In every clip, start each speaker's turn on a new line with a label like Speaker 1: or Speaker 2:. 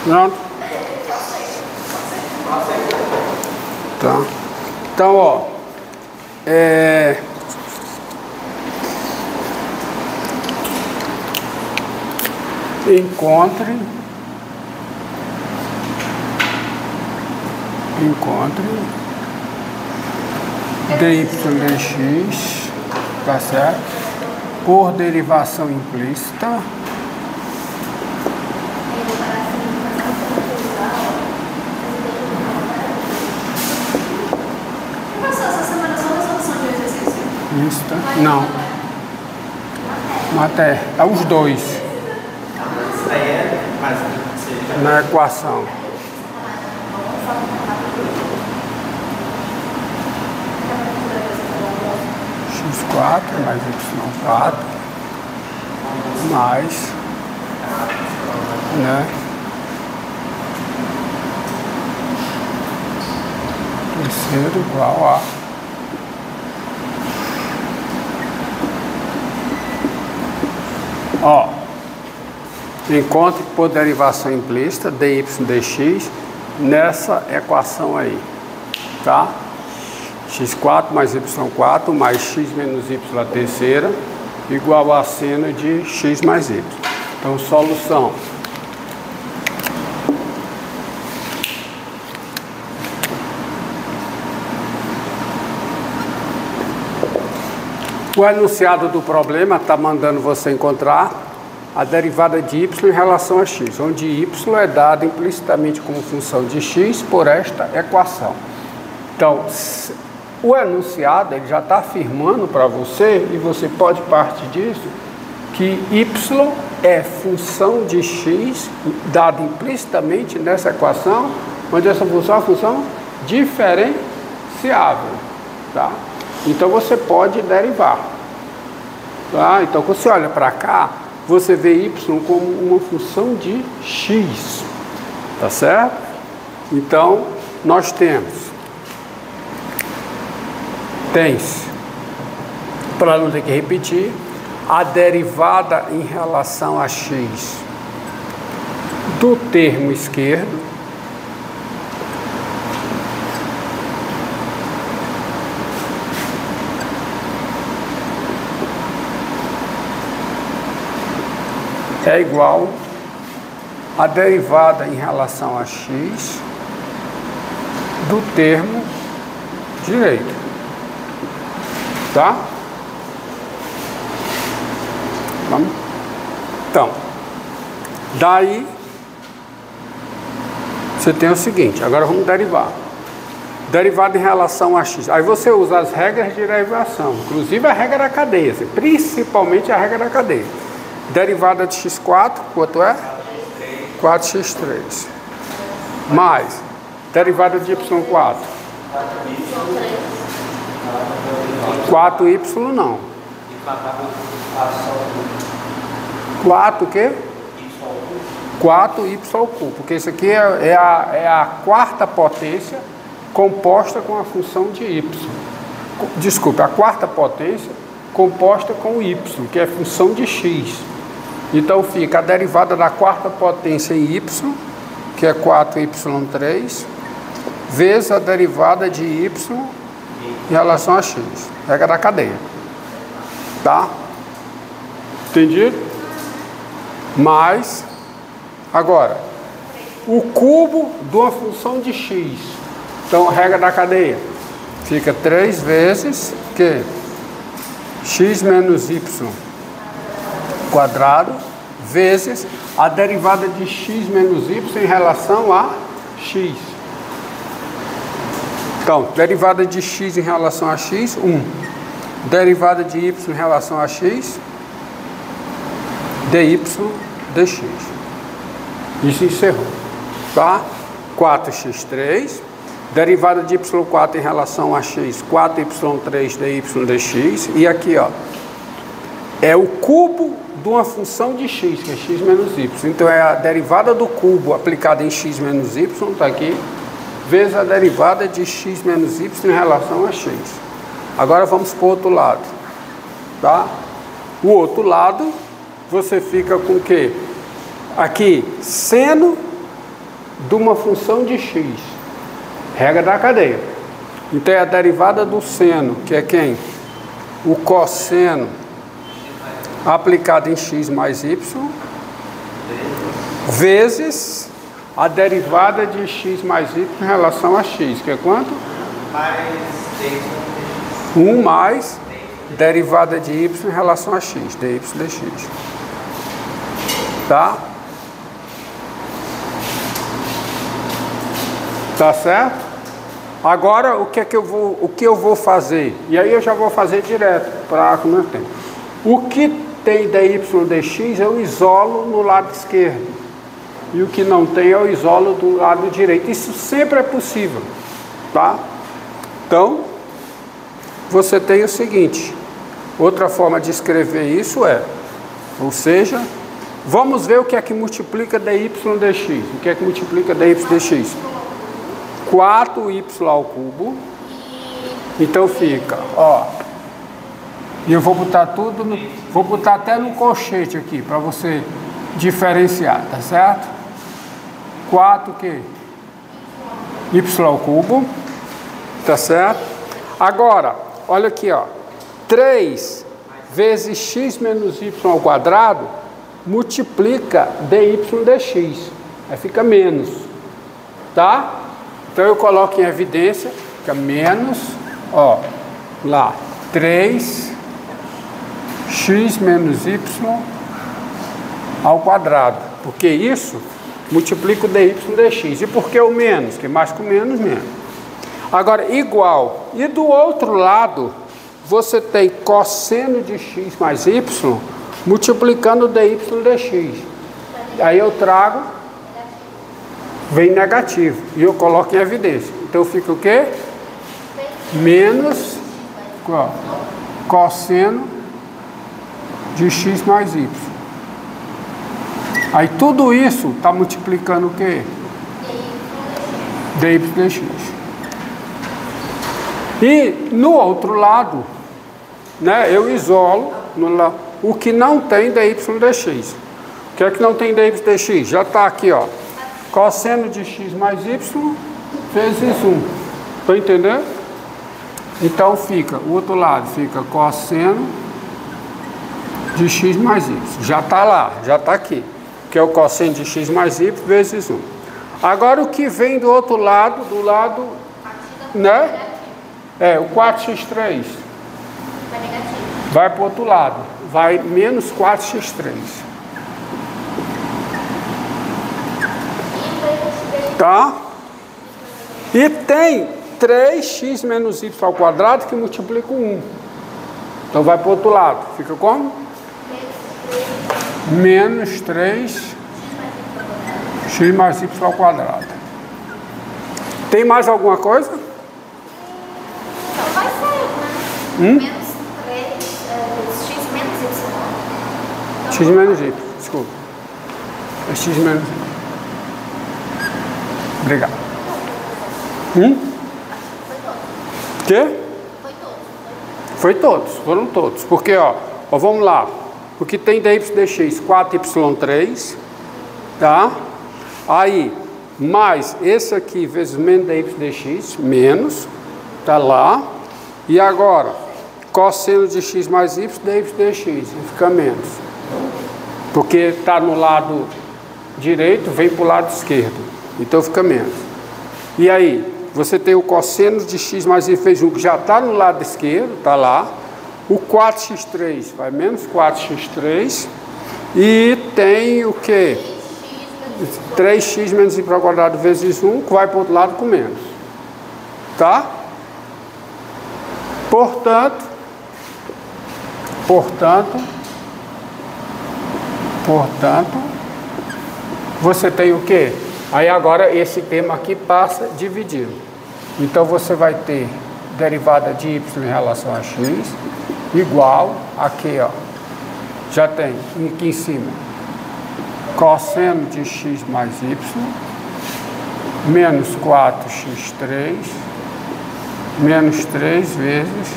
Speaker 1: Pronto? Tá. Então, ó, encontre dy dx, tá certo? Por derivação implícita. Isso, não. Até os dois. Na equação. x4 mais y4 mais, né? Terceiro igual a encontre por derivação implícita dy dx nessa equação aí, tá? x4 mais y4 mais x menos y terceira igual a seno de x mais y. Então, solução. O enunciado do problema está mandando você encontrar a derivada de y em relação a x, onde y é dado implicitamente como função de x por esta equação. Então, o enunciado ele já está afirmando para você, e você pode partir disso, que y é função de x dada implicitamente nessa equação, onde essa função é uma função diferenciável, tá? Então você pode derivar, tá? Então quando você olha para cá, você vê y como uma função de x, tá certo? Então nós temos para não ter que repetir, a derivada em relação a x do termo esquerdo é igual à derivada em relação a x do termo direito. Tá? Vamos? Então, daí você tem o seguinte, agora vamos derivar. Derivada em relação a x. Aí você usa as regras de derivação, inclusive a regra da cadeia, principalmente a regra da cadeia. Derivada de x4, quanto é? 4x3. Mais derivada de y4. 4y não. 4 o quê? 4y ao cubo, porque isso aqui é a quarta potência composta com a função de y. Desculpe, a quarta potência composta com y, que é função de x. Então fica a derivada da quarta potência em y, que é 4y3, vezes a derivada de y em relação a x. Regra da cadeia. Tá? Entendido? Mais, agora, o cubo de uma função de x. Então, regra da cadeia. Fica 3 vezes que x menos y quadrado vezes a derivada de x menos y em relação a x. Então, derivada de x em relação a x, 1. Derivada de y em relação a x, dy dx. Isso encerrou. Tá? 4x3. Derivada de y4 em relação a x, 4y3 dy dx. E aqui, ó, é o cubo de uma função de x, que é x menos y. Então, é a derivada do cubo aplicada em x menos y, está aqui, vezes a derivada de x menos y em relação a x. Agora vamos para o outro lado. Tá? O outro lado, você fica com o quê? Aqui, seno de uma função de x. Regra da cadeia. Então é a derivada do seno, que é quem? O cosseno aplicado em x mais y, vezes a derivada de x mais y em relação a x, que é quanto? 1 mais derivada de y em relação a x, dy dx. Tá? Tá certo? Agora, o que eu vou fazer? E aí eu já vou fazer direto para o meu tempo. O que tem dy dx eu isolo no lado esquerdo. E o que não tem eu isolo do lado direito. Isso sempre é possível. Tá? Então, você tem o seguinte. Outra forma de escrever isso é, ou seja, vamos ver o que é que multiplica dy dx. O que é que multiplica dy dx? 4y ao cubo. Então fica, ó. E eu vou botar tudo, vou botar até no colchete aqui, para você diferenciar, tá certo? 4 que? Y ao cubo, tá certo? Agora, olha aqui, ó. 3 vezes x menos y ao quadrado multiplica dy dx. Aí fica menos, tá? Então eu coloco em evidência, fica menos, ó, lá, 3x menos y ao quadrado. Porque isso multiplica o dy dx. E por que o menos? Porque mais com menos, menos. Agora, igual. E do outro lado, você tem cosseno de x mais y multiplicando o dy dx. Aí eu trago, vem negativo, e eu coloco em evidência. Então fica o quê? Menos cosseno de x mais y. Aí tudo isso está multiplicando o quê? Dy dx. E no outro lado, né, eu isolo o que não tem dy dx. O que é que não tem dy dx? Já está aqui, ó. Cosseno de x mais y vezes 1. Estão entendendo? Então fica, o outro lado fica cosseno de x mais y. Já está lá, já está aqui. Que é o cosseno de x mais y vezes 1. Agora o que vem do outro lado, né? É, o 4x3. Vai para o outro lado. Vai menos 4x3. Tá? E tem 3x menos y ao quadrado que multiplica o 1. Então vai para o outro lado. Fica como? Menos 3x mais y ao quadrado. Tem mais alguma coisa?
Speaker 2: Então vai ser, né? Menos 3, x menos y.
Speaker 1: X menos y, desculpa. É x menos y. Obrigado.
Speaker 2: Foi todos.
Speaker 1: Quê?
Speaker 2: Foi todos.
Speaker 1: Foi todos, foram todos. Porque, ó, vamos lá. O que tem dy dx? 4y3, tá? Aí, mais esse aqui vezes menos dy dx, menos, tá lá. E agora, cosseno de x mais y, dy dx, fica menos. Porque está no lado direito, vem para o lado esquerdo. Então fica menos. E aí, você tem o cosseno de x mais y vezes 1, que já está no lado esquerdo, está lá. O 4x3 vai menos 4x3. E tem o quê? 3x menos y ao quadrado vezes 1, que vai para o outro lado com menos. Tá? Portanto, você tem o quê? Aí agora esse termo aqui passa dividido. Então você vai ter derivada de y em relação a x igual aqui, ó. Já tem aqui em cima cosseno de x mais y menos 4x3 menos 3 vezes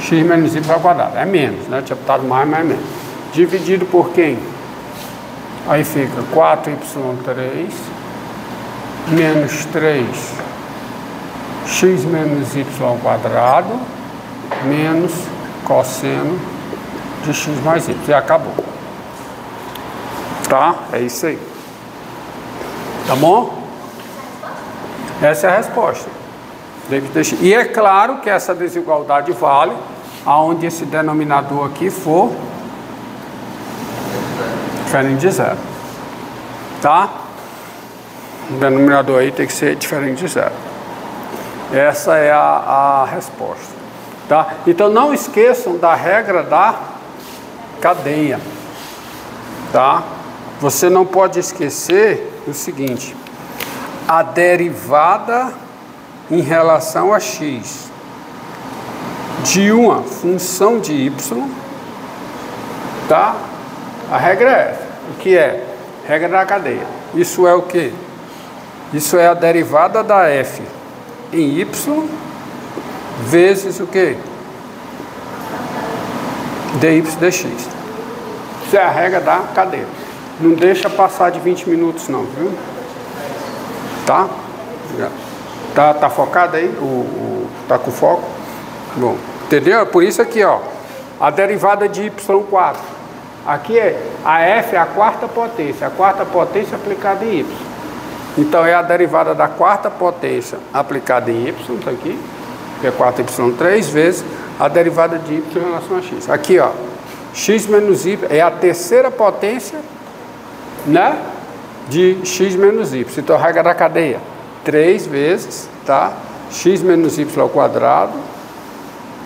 Speaker 1: x menos y ao quadrado. É menos, né? Tinha botado mais, mas é menos. Dividido por quem? Aí fica 4y3 menos 3x menos y ao quadrado menos cosseno de x mais y. E acabou. Tá? É isso aí. Tá bom? Essa é a resposta. E é claro que essa desigualdade vale aonde esse denominador aqui for diferente de zero. Tá? O denominador aí tem que ser diferente de zero. Essa é a resposta. Tá? Então não esqueçam da regra da cadeia. Tá? Você não pode esquecer o seguinte: a derivada em relação a x de uma função de y, tá? A regra é essa. O que é? Regra da cadeia. Isso é o que? Isso é a derivada da f em y vezes o que? dy dx. Isso é a regra da cadeia. Não deixa passar de 20 minutos não, viu? Tá? Tá focado aí? Tá com foco? Bom, entendeu? Por isso aqui, ó, a derivada de y4. Aqui a f é a quarta potência aplicada em y. Então é a derivada da quarta potência aplicada em y, isso aqui, que é 4y3, vezes a derivada de y em relação a x. Aqui, ó, x menos y é a terceira potência, né, de x menos y. Então a regra da cadeia, 3 vezes, tá, x menos y ao quadrado,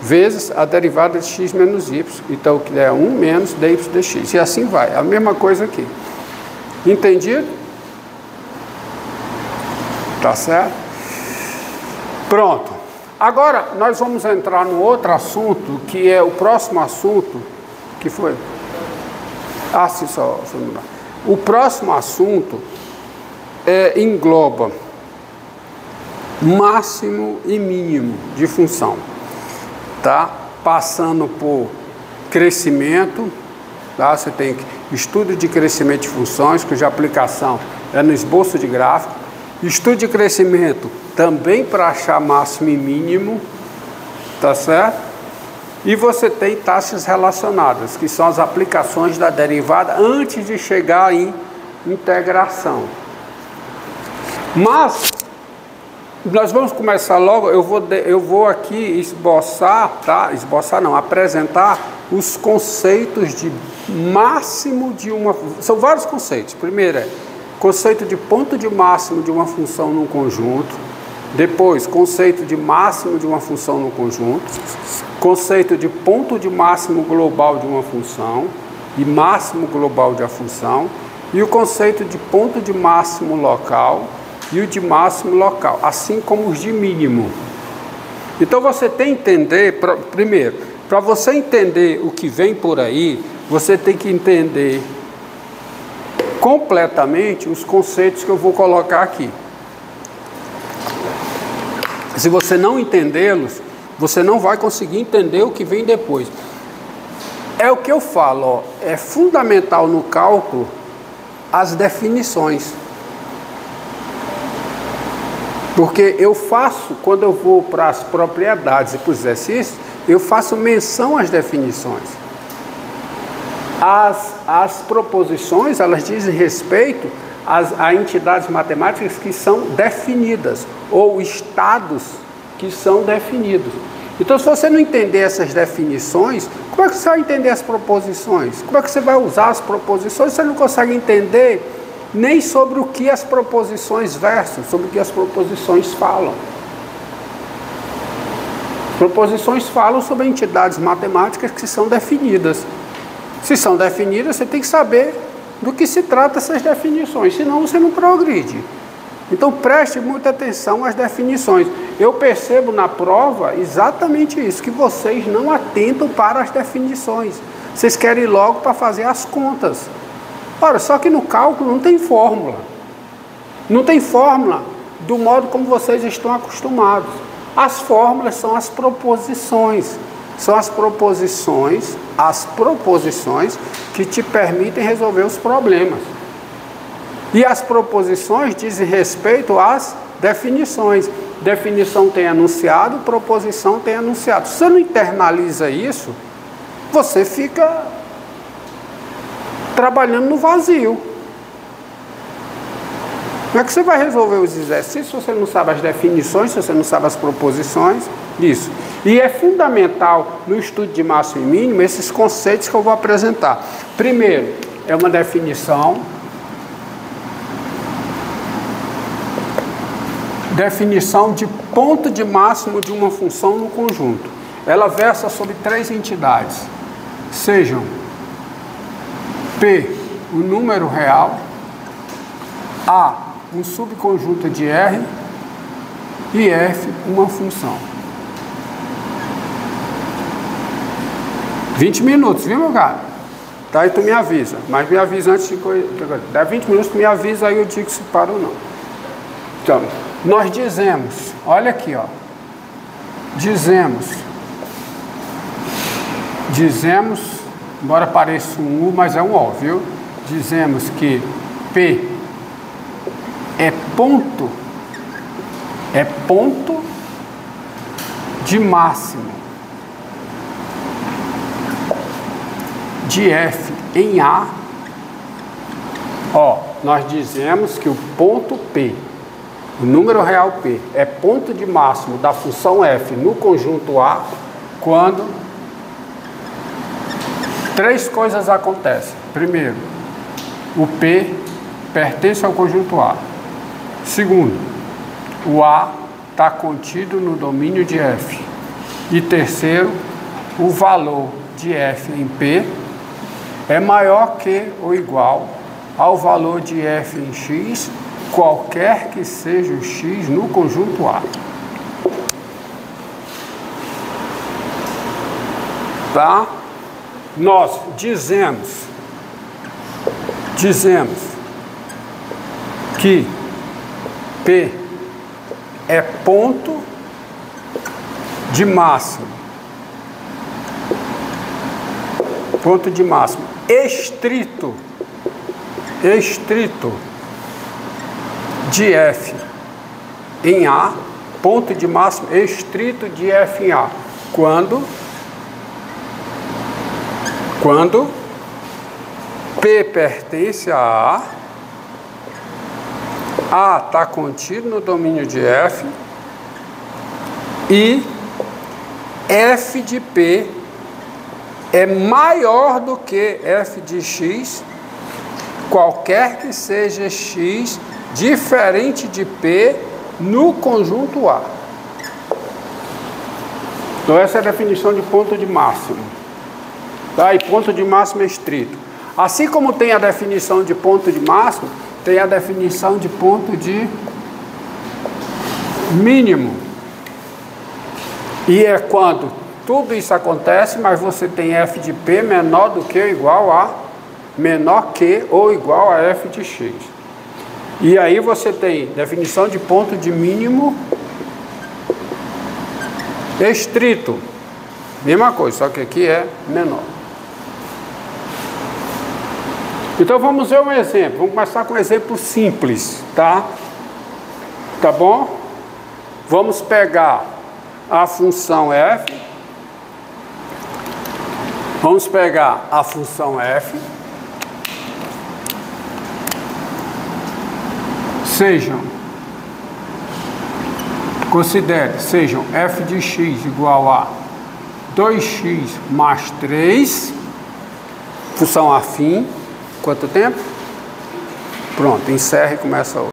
Speaker 1: vezes a derivada de x menos y. Então que é 1 menos dy dx. E assim vai, a mesma coisa aqui. Entendido? Tá certo? Pronto. Agora nós vamos entrar no outro assunto, que é o próximo assunto, que foi... Ah, sim, só mudar. O próximo assunto engloba máximo e mínimo de função, tá? Passando por crescimento, tá? Você tem estudo de crescimento de funções, cuja aplicação é no esboço de gráfico. Estudo de crescimento também para achar máximo e mínimo, tá certo? E você tem taxas relacionadas, que são as aplicações da derivada antes de chegar em integração. Mas nós vamos começar logo. Eu vou aqui esboçar, tá? Esboçar não, apresentar os conceitos de máximo de uma... São vários conceitos. Primeiro é conceito de ponto de máximo de uma função num conjunto. Depois, conceito de máximo de uma função no conjunto. Conceito de ponto de máximo global de uma função e máximo global de uma função. E o conceito de ponto de máximo local e o de máximo local, assim como os de mínimo. Então você tem que entender, primeiro, para você entender o que vem por aí, você tem que entender completamente os conceitos que eu vou colocar aqui. Se você não entendê-los, você não vai conseguir entender o que vem depois. É o que eu falo, ó, é fundamental no cálculo as definições. Porque eu faço, quando eu vou para as propriedades e para os exercícios, eu faço menção às definições. As proposições, elas dizem respeito a entidades matemáticas que são definidas, ou estados que são definidos. Então, se você não entender essas definições, como é que você vai entender as proposições? Como é que você vai usar as proposições? Você não consegue entender nem sobre o que as proposições versam, sobre o que as proposições falam. Proposições falam sobre entidades matemáticas que são definidas. Se são definidas, você tem que saber do que se trata essas definições, senão você não progride. Então preste muita atenção às definições. Eu percebo na prova exatamente isso, que vocês não atentam para as definições. Vocês querem ir logo para fazer as contas. Ora, só que no cálculo não tem fórmula. Não tem fórmula do modo como vocês estão acostumados. As fórmulas são as proposições. São as proposições que te permitem resolver os problemas. E as proposições dizem respeito às definições. Definição tem enunciado, proposição tem enunciado. Se você não internaliza isso, você fica trabalhando no vazio. Como é que você vai resolver os exercícios se você não sabe as definições, se você não sabe as proposições? Isso. E é fundamental no estudo de máximo e mínimo esses conceitos que eu vou apresentar. Primeiro, é uma definição. Definição de ponto de máximo de uma função no conjunto. Ela versa sobre 3 entidades. Sejam P, o número real, A, um subconjunto de R e F, uma função. 20 minutos, viu, meu cara? Tá, aí tu me avisa, mas me avisa antes de... Dá 20 minutos, tu me avisa, aí eu digo se para ou não. Então, nós dizemos, olha aqui, ó. Dizemos, embora pareça um U, mas é um O, viu? Dizemos que P é ponto de máximo de F em A. Ó, nós dizemos que o ponto P, o número real P, é ponto de máximo da função F no conjunto A quando 3 coisas acontecem. Primeiro, o P pertence ao conjunto A. Segundo, o A está contido no domínio de F. E terceiro, o valor de F em P é maior que ou igual ao valor de F em X, qualquer que seja o X no conjunto A. Tá? Nós dizemos que P é ponto de máximo estrito de F em A, ponto de máximo estrito de F em A, quando P pertence a A está contido no domínio de F e F de P é maior do que F de X, qualquer que seja X diferente de P no conjunto A. Então essa é a definição de ponto de máximo. Tá? E ponto de máximo é estrito. Assim como tem a definição de ponto de máximo, tem a definição de ponto de mínimo. E é quando tudo isso acontece, mas você tem F de P menor do que ou igual a F de X. E aí você tem definição de ponto de mínimo estrito. Mesma coisa, só que aqui é menor. Então vamos ver um exemplo. Vamos começar com um exemplo simples, tá? Tá bom? Vamos pegar a função F. Vamos pegar a função F. Sejam F de X igual a 2x mais 3. Função afim. Quanto tempo? Pronto, encerra e começa outra.